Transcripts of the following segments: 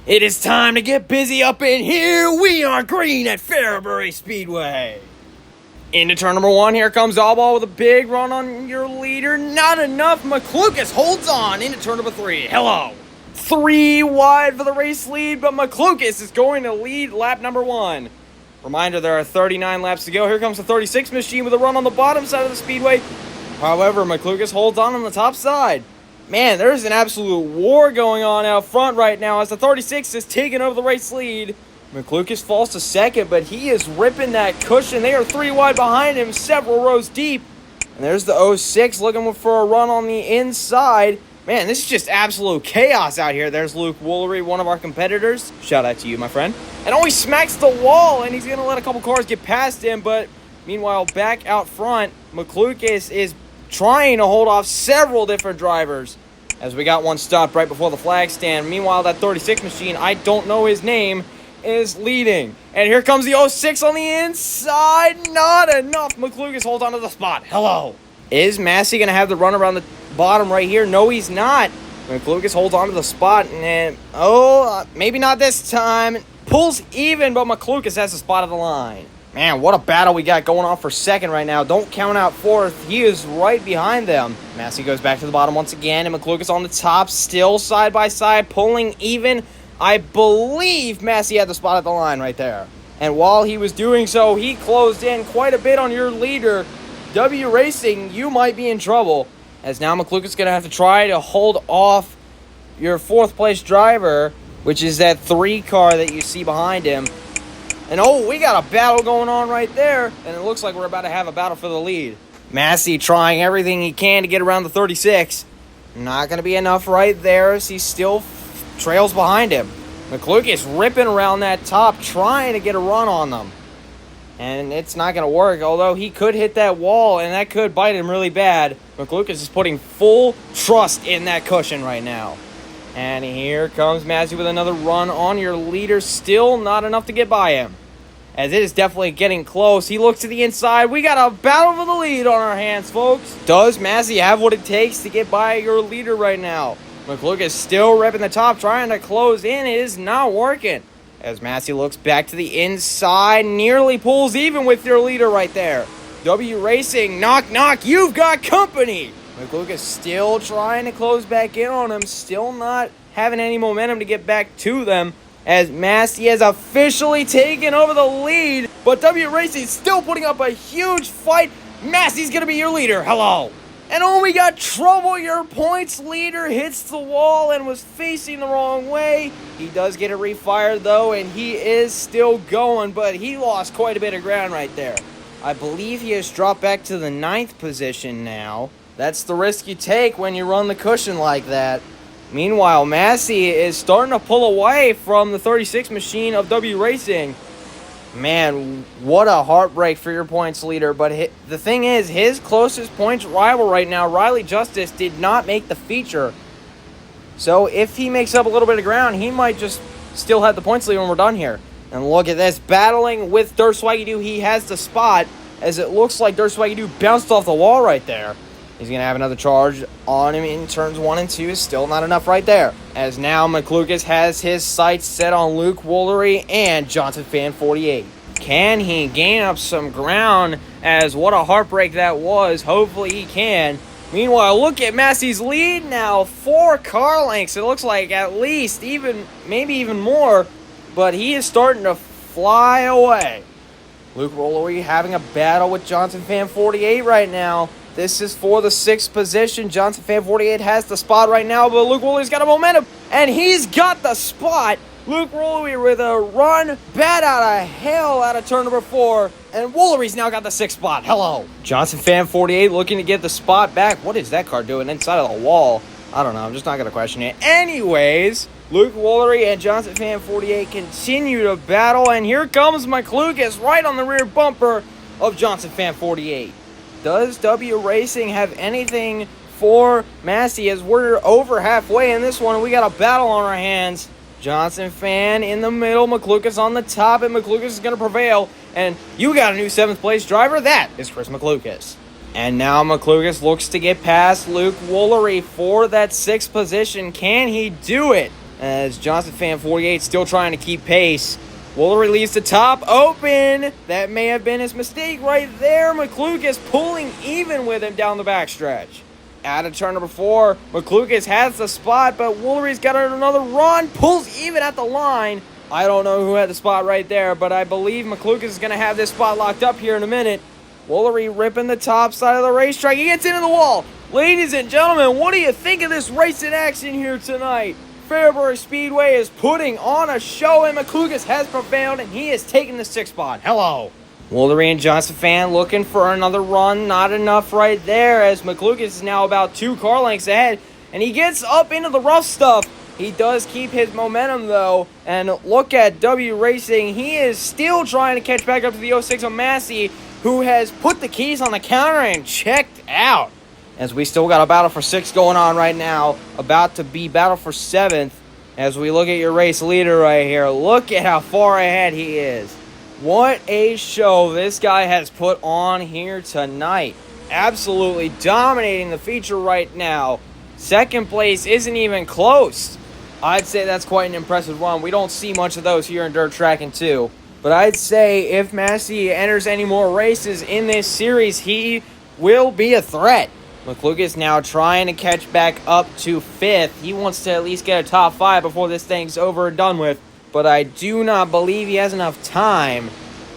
It is time to get busy up in here. We are green at Fairbury Speedway. Into turn number 1, here comes Allball with a big run on your leader. Not enough. McLucas holds on into turn number 3. Hello. 3 wide for the race lead, but McLucas is going to lead lap number 1. Reminder, there are 39 laps to go. Here comes the 36 machine with a run on the bottom side of the speedway. However, McLucas holds on the top side. Man, there's an absolute war going on out front right now as the 36 is taking over the race lead. McLucas falls to second, but he is ripping that cushion. They are 3 wide behind him, several rows deep. And there's the 06 looking for a run on the inside. Man, this is just absolute chaos out here. There's Luke Woolery, one of our competitors. Shout out to you, my friend. And he smacks the wall, and he's going to let a couple cars get past him. But meanwhile, back out front, McLucas is trying to hold off several different drivers as we got one stopped right before the flag stand. Meanwhile, that 36 machine, I don't know his name, is leading. And here comes the 06 on the inside. Not enough. McLucas holds on to the spot. Hello. Is Massey going to have the run around the bottom right here? No, he's not. McLucas holds on to the spot. And maybe not this time. Pulls even, but McLucas has the spot of the line. Man, what a battle we got going on for second right now. Don't count out fourth. He is right behind them. Massey goes back to the bottom once again, and McLucas on the top, still side by side, pulling even. I believe Massey had the spot at the line right there. And while he was doing so, he closed in quite a bit on your leader. W Racing, you might be in trouble, as now McLucas is going to have to try to hold off your fourth place driver, which is that 3 car that you see behind him. And we got a battle going on right there. And it looks like we're about to have a battle for the lead. Massey trying everything he can to get around the 36. Not going to be enough right there as he still trails behind him. McLucas ripping around that top, trying to get a run on them. And it's not going to work, although he could hit that wall, and that could bite him really bad. McLucas is putting full trust in that cushion right now. And here comes Massey with another run on your leader. Still not enough to get by him, as it is definitely getting close. He looks to the inside. We got a battle for the lead on our hands, folks. Does Massey have what it takes to get by your leader right now? McLucas still repping the top, trying to close in. It is not working, as Massey looks back to the inside. Nearly pulls even with your leader right there. W Racing, knock, knock. You've got company. McLucas still trying to close back in on him. Still not having any momentum to get back to them, as Massey has officially taken over the lead. But W Racing still putting up a huge fight. Massey's going to be your leader. Hello. And we got trouble. Your points leader hits the wall and was facing the wrong way. He does get it refired, though, and he is still going, but he lost quite a bit of ground right there. I believe he has dropped back to the 9th position now. That's the risk you take when you run the cushion like that. Meanwhile, Massey is starting to pull away from the 36 machine of W Racing. Man, what a heartbreak for your points leader. But the thing is, his closest points rival right now, Riley Justice, did not make the feature. So if he makes up a little bit of ground, he might just still have the points lead when we're done here. And look at this, battling with Dirt Swaggy Doo. He has the spot, as it looks like Dirt Swaggy Doo bounced off the wall right there. He's going to have another charge on him in turns 1 and 2. Still not enough right there, as now McLucas has his sights set on Luke Woolery and Johnson Fan 48. Can he gain up some ground, as what a heartbreak that was? Hopefully he can. Meanwhile, look at Massey's lead now. 4 car lengths. It looks like at least, maybe even more. But he is starting to fly away. Luke Woolery having a battle with Johnson Fan 48 right now. This is for the 6th position. Johnson Fan 48 has the spot right now, but Luke Woolery's got a momentum, and he's got the spot. Luke Woolery with a run, bat out of hell out of turn number 4, and Woolery's now got the 6th spot. Hello. Johnson Fan 48 looking to get the spot back. What is that car doing inside of the wall? I don't know. I'm just not going to question it. Anyways, Luke Woolery and Johnson Fan 48 continue to battle, and here comes McLucas right on the rear bumper of Johnson Fan 48. Does W Racing have anything for Massey, as we're over halfway in this one and we got a battle on our hands? Johnson Fan in the middle, McLucas on the top, and McLucas is going to prevail. And you got a new 7th place driver. That is Chris McLucas. And now McLucas looks to get past Luke Woolery for that 6th position. Can he do it? as Johnson Fan 48 still trying to keep pace. Woolery leaves the top open. That may have been his mistake right there. McClukas pulling even with him down the backstretch. Out of turn number 4, McClukas has the spot, but Woolery's got another run, pulls even at the line. I don't know who had the spot right there, but I believe McClukas is going to have this spot locked up here in a minute. Woolery ripping the top side of the racetrack. He gets into the wall. Ladies and gentlemen, what do you think of this race in action here tonight? Fairbury Speedway is putting on a show, and McClukas has prevailed, and he is taking the 6th spot. Hello. Woolery and Johnson Fan looking for another run. Not enough right there, as McClukas is now about 2 car lengths ahead, and he gets up into the rough stuff. He does keep his momentum, though, and look at W Racing. He is still trying to catch back up to the 06 of Massey, who has put the keys on the counter and checked out. As we still got a battle for 6th going on right now, about to be battle for 7th. As we look at your race leader right here, look at how far ahead he is. What a show this guy has put on here tonight. Absolutely dominating the feature right now. 2nd place isn't even close. I'd say that's quite an impressive run. We don't see much of those here in Dirt Trackin' 2. But I'd say if Massey enters any more races in this series, he will be a threat. McClukas now trying to catch back up to 5th. He wants to at least get a top 5 before this thing's over and done with. But I do not believe he has enough time,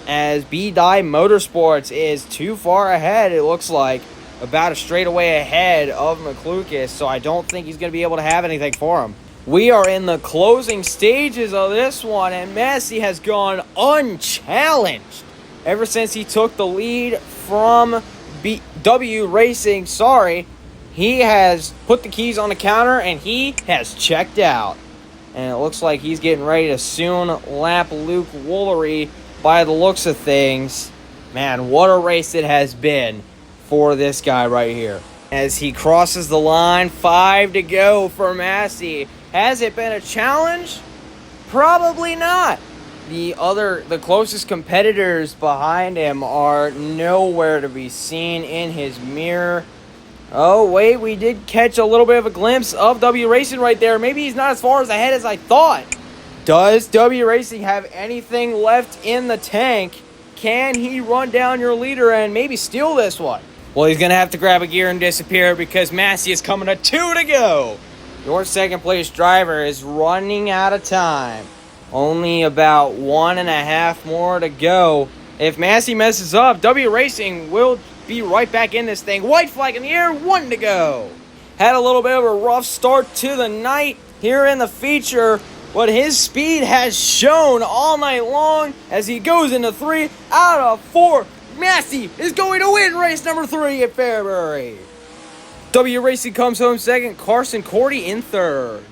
as B-Dye Motorsports is too far ahead, it looks like. About a straightaway ahead of McClukas, so I don't think he's going to be able to have anything for him. We are in the closing stages of this one, and Massey has gone unchallenged ever since he took the lead from W Racing. He has put the keys on the counter, and he has checked out. And it looks like he's getting ready to soon lap Luke Woolery by the looks of things. Man, what a race it has been for this guy right here. As he crosses the line, 5 to go for Massey. Has it been a challenge? Probably not. The closest competitors behind him are nowhere to be seen in his mirror. Oh, wait, we did catch a little bit of a glimpse of W Racing right there. Maybe he's not as far as ahead as I thought. Does W Racing have anything left in the tank? Can he run down your leader and maybe steal this one? Well, he's going to have to grab a gear and disappear because Massey is coming to 2 to go. Your 2nd place driver is running out of time. Only about 1.5 more to go. If Massey messes up, W Racing will be right back in this thing. White flag in the air, 1 to go. Had a little bit of a rough start to the night here in the feature, but his speed has shown all night long as he goes into 3 out of 4. Massey is going to win race number 3 at Fairbury. W Racing comes home 2nd, Carson Cordy in 3rd.